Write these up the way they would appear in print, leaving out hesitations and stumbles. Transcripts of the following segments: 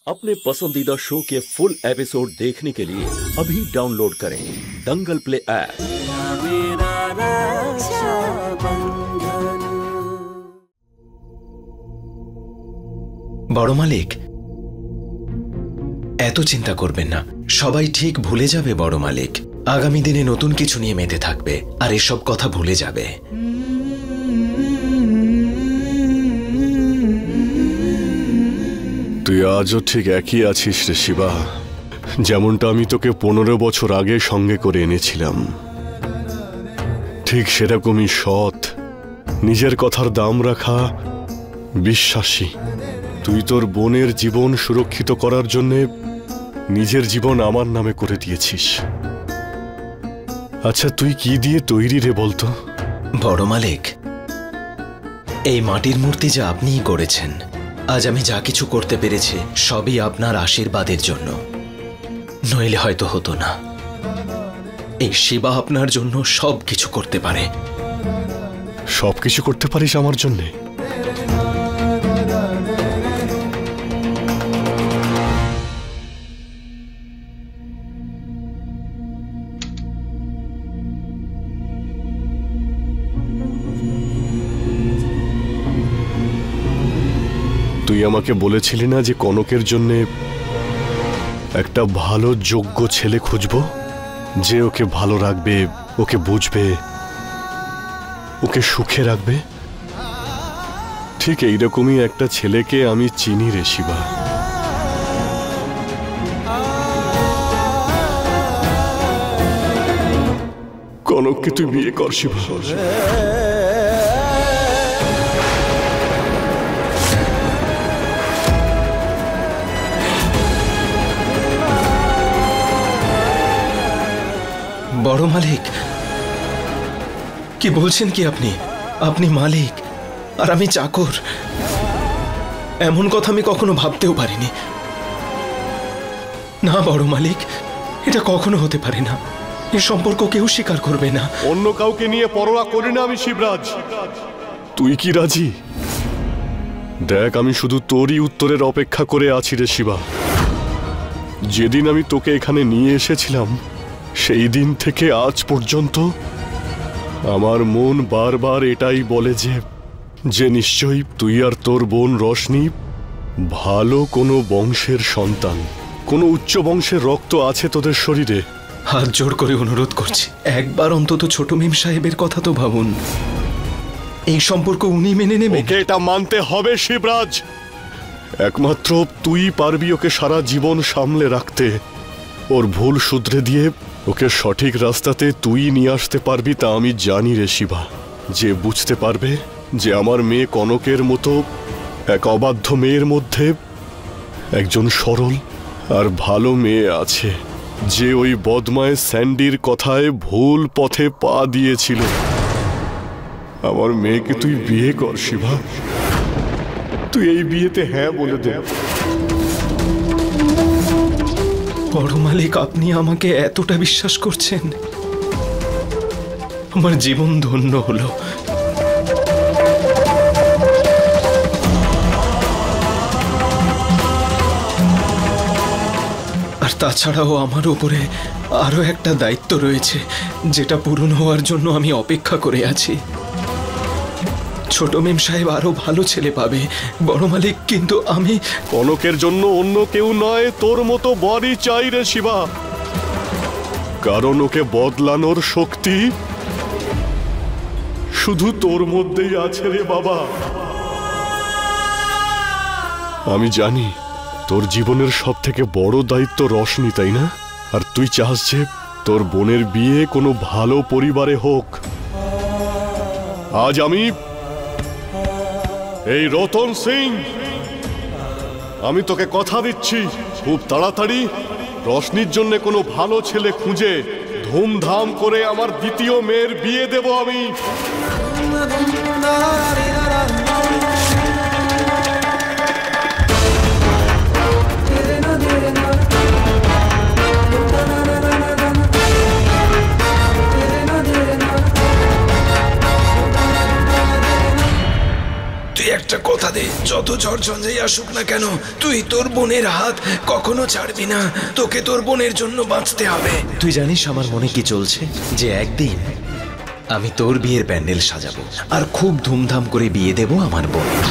अपने पसंदीदा शो के फुल एपिसोड देखने के लिए अभी डाउनलोड करें दंगल प्ले ऐप। বড় মালিক, এত চিন্তা করবেন না, সবাই ঠিক ভুলে যাবে। বড় মালিক আগামী দিনে নতুন কিছু নিয়ে মেতে থাকবে আর এসব কথা ভুলে যাবে। তুই আজও ঠিক একই আছিস রে শিবা, যেমনটা আমি তোকে 15 বছর আগে সঙ্গে করে এনেছিলাম। ঠিক সেরকমই সৎ, নিজের কথার দাম রাখা, বিশ্বাসী। তুই তোর বোনের জীবন সুরক্ষিত করার জন্য নিজের জীবন আমার নামে করে দিয়েছিস। আচ্ছা, তুই কি দিয়ে তৈরি রে বলতো? বড় মালিক, এই মাটির মূর্তি যা আপনিই করেছেন, আজ আমি যা কিছু করতে পেরেছি সবই আপনার আশীর্বাদের জন্য, নইলে হয়তো হতো না। এই শিবা আপনার জন্য সব কিছু করতে পারে। সব কিছু করতে পারিস আমার জন্যে? তুই আমাকে বলেছিলি না যে কনকের জন্য একটা ভালো যোগ্য ছেলে খুঁজবো, যে ওকে ভালো রাখবে, ওকে বুঝবে, ওকে সুখে রাখবে। ঠিক এইরকমই একটা ছেলেকে আমি চিনি রে শিবা। কনককে তুই বিয়ে কর শিবা। বড় মালিক, কি বলছেন কি আপনি? আপনি মালিক আর আমি চাকর। এমন কথা আমি কখনো ভাবতেও পারিনি। না বড় মালিক, এটা কখনো হতে পারে না। এই সম্পর্ক কেউ স্বীকার করবে না। অন্য কাউকে নিয়ে পরোয়া করি না আমি শিবরাজ। তুই কি রাজি? দেখ, আমি শুধু তোরই উত্তরের অপেক্ষা করে আছি রে শিবা। যেদিন আমি তোকে এখানে নিয়ে এসেছিলাম, সেই দিন থেকে আজ পর্যন্ত আমার মন বারবার এটাই বলে যে নিশ্চয়ই তুই আর তোর বোন রশনি ভালো কোনো বংশের সন্তান, কোনো উচ্চ বংশের রক্ত আছে তোদের শরীরে। হাত জোড় করে অনুরোধ করছি, একবার অন্তত ছোট মেম সাহেবের কথা তো ভাবুন। এই সম্পর্ক উনি মেনে নেবেন। ওকে এটা মানতে হবে শিবরাজ। একমাত্র তুই পারবি ওকে সারা জীবন সামলে রাখতে, ওর ভুল শুধরে দিয়ে ওকে সঠিক রাস্তাতে তুই নিয়ে আসতে পারবি। তা আমি জানি রে শিবা। যে বুঝতে পারবে যে আমার মেয়ে কনকের মতো এক অবাধ্য মেয়ের মধ্যে একজন সরল আর ভালো মেয়ে আছে, যে ওই বদমায় স্যান্ডির কথায় ভুল পথে পা দিয়েছিল। আমার মেয়েকে তুই বিয়ে কর শিবা। তুই এই বিয়েতে হ্যাঁ বলে দে। বড় মালিক, আপনি আমাকে এতটা বিশ্বাস করছেন, আমার জীবন ধন্য হলো। আর তাছাড়াও আমার উপরে আরো একটা দায়িত্ব রয়েছে, যেটা পূরণ হওয়ার জন্য আমি অপেক্ষা করে আছি। ছোট মেম সাহেব আরো ভালো ছেলে পাবে বড় মালিক, কিন্তু আমি কনকের জন্য অন্য কেউ নয়, তোর মতো বরই চাই রে শিবা। কারণ ওকে বদলানোর শক্তি শুধু তোর মধ্যেই আছে রে বাবা। আমি জানি তোর জীবনের সব থেকে বড় দায়িত্ব রশনি, তাই না? আর তুই চাস যে তোর বোনের বিয়ে কোনো ভালো পরিবারে হোক। আজ আমি এই রতন সিং, আমি তোকে কথা দিচ্ছি, খুব তাড়াতাড়ি রশনির জন্য কোনো ভালো ছেলে খুঁজে ধুমধাম করে আমার দ্বিতীয় মেয়ের বিয়ে দেব আমি। তুই একটা কথা দে, যত ঝড় ঝঞ্ঝাই আসুক না কেন, তুই তোর বোনের হাত কখনো ছাড়বি না। তোকে তোর বোনের জন্য বাঁচতে হবে। তুই জানিস আমার মনে কি চলছে? যে একদিন আমি তোর বিয়ের প্যান্ডেল সাজাবো আর খুব ধুমধাম করে বিয়ে দেব আমার বোনের।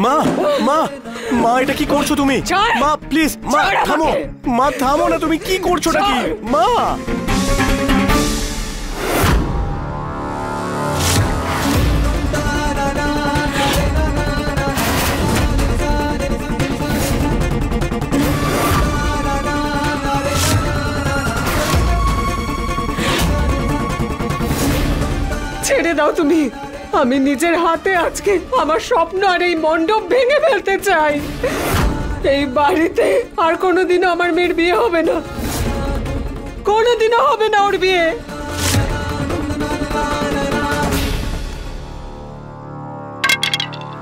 মা মা মা, এটা কি করছো তুমি? মা প্লিজ, মা থামো, মা থামো না, তুমি কি করছোটা কি মা? ছেড়ে দাও তুমি। আমি নিজের হাতে আজকে আমার স্বপ্ন আর এই মণ্ডপ ভেঙে ফেলতে চাই। এই বাড়িতে আর কোনোদিনও আমার মেয়ের বিয়ে হবে না, কোনোদিনও হবে না ওর বিয়ে।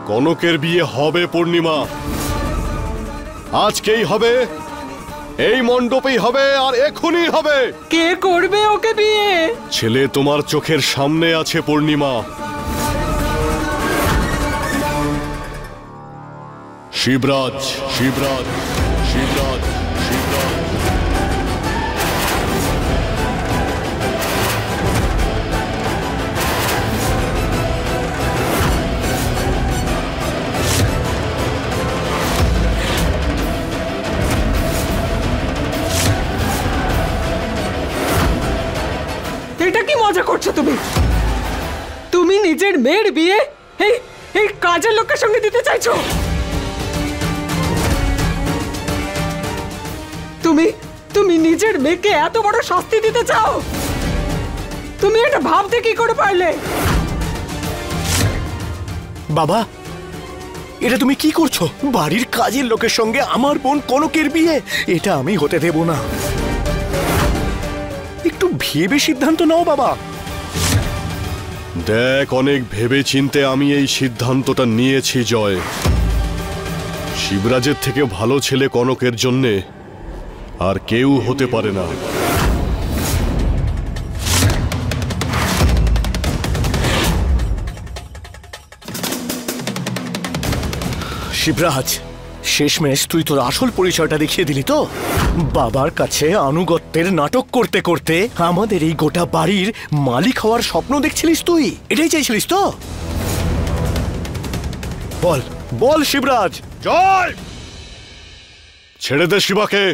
কনকের বিয়ে হবে পূর্ণিমা, আজকেই হবে, এই মণ্ডপেই হবে, আর এখনই হবে। কে করবে ওকে বিয়ে? ছেলে তোমার চোখের সামনে আছে পূর্ণিমা। শিবরাজ, শিবরাজ, শিবরাজ, শিবরাজ। এটা কি মজা করছো তুমি? তুমি নিজের মেয়ের বিয়ে এই এই কাজের লোকের সঙ্গে দিতে চাইছো? তুমি তুমি নিজের মেয়েকে এত বড় শাস্তি দিতে চাও? তুমি এটা ভাবতে কি করে পারলে? বাবা, এটা তুমি কি করছো? বাড়ির কাজের লোকের সঙ্গে আমার বোন কনকের বিয়ে, এটা আমি হতে দেব না। একটু ভেবে সিদ্ধান্ত নাও বাবা। দেখ, অনেক ভেবে চিনতে আমি এই সিদ্ধান্তটা নিয়েছি জয়। শিবরাজের থেকে ভালো ছেলে কনকের জন্যে আর কেউ হতে পারে না। শিবরাজ, শেষমেশ তুই তোর আসল পরিচয়টা দেখিয়ে দিলি তো। বাবার কাছে আনুগত্যের নাটক করতে করতে আমাদের এই গোটা বাড়ির মালিক হওয়ার স্বপ্ন দেখছিলিস তুই? এটাই চাইছিলিস তো? বল বল শিবরাজ। জয়, ছেড়ে দে শিবাকে।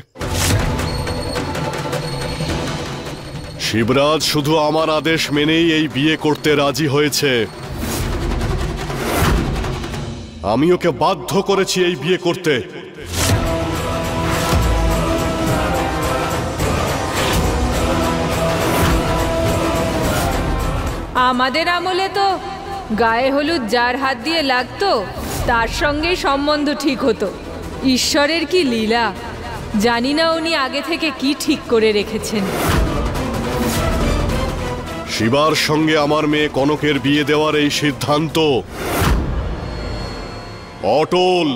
শিবরাজ শুধু আমার আদেশ মেনেই এই বিয়ে করতে রাজি হয়েছে। আমি ওকে বাধ্য করেছি এই বিয়ে করতে। আমাদের আমলে তো গায়ে হলুদ যার হাত দিয়ে লাগতো তার সঙ্গেই সম্বন্ধ ঠিক হতো। ঈশ্বরের কি লীলা, জানি না উনি আগে থেকে কি ঠিক করে রেখেছেন। শিবার সঙ্গে আমার মেয়ে কনকের বিয়ে দেওয়ার এই সিদ্ধান্ত অটল।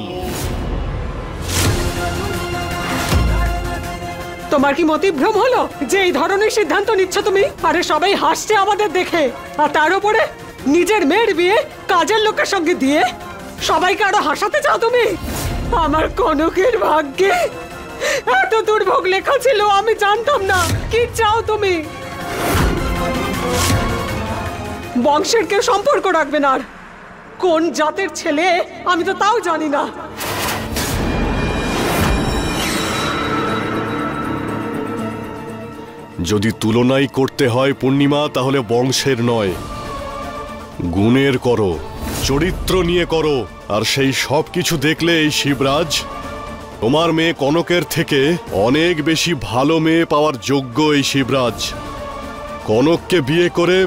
তোমার কি মতিভ্রম হলো যে এই ধরনের সিদ্ধান্ত নিচ্ছ তুমি? আরে সবাই হাসছে আমাদের দেখে, আর তার উপরে নিজের মেয়ের বিয়ে কাজের লোকের সঙ্গে দিয়ে সবাইকে আরো হাসাতে চাও তুমি? আমার কনকের ভাগ্যে এত দুর্ভোগ লেখা ছিল, আমি জানতাম না। কি চাও তুমি? বংশের কেউ সম্পর্ক রাখবে না, আর কোন জাতের ছেলে আমি তো তাও জানি না। যদি তুলনাই করতে হয় পূর্ণিমা, তাহলে বংশের নয়, গুণের করো, চরিত্র নিয়ে করো। আর সেই সব কিছু দেখলে এই শিবরাজ তোমার মেয়ে কনকের থেকে অনেক বেশি ভালো মেয়ে পাওয়ার যোগ্য। এই শিবরাজ কনককে বিয়ে করে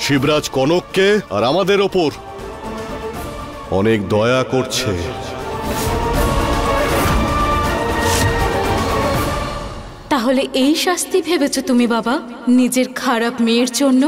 শিবরাজ কনককে আর আমাদের ওপর অনেক দয়া করছে। তাহলে এই শাস্তি ভেবেছো তুমি বাবা নিজের খারাপ মেয়ের জন্য?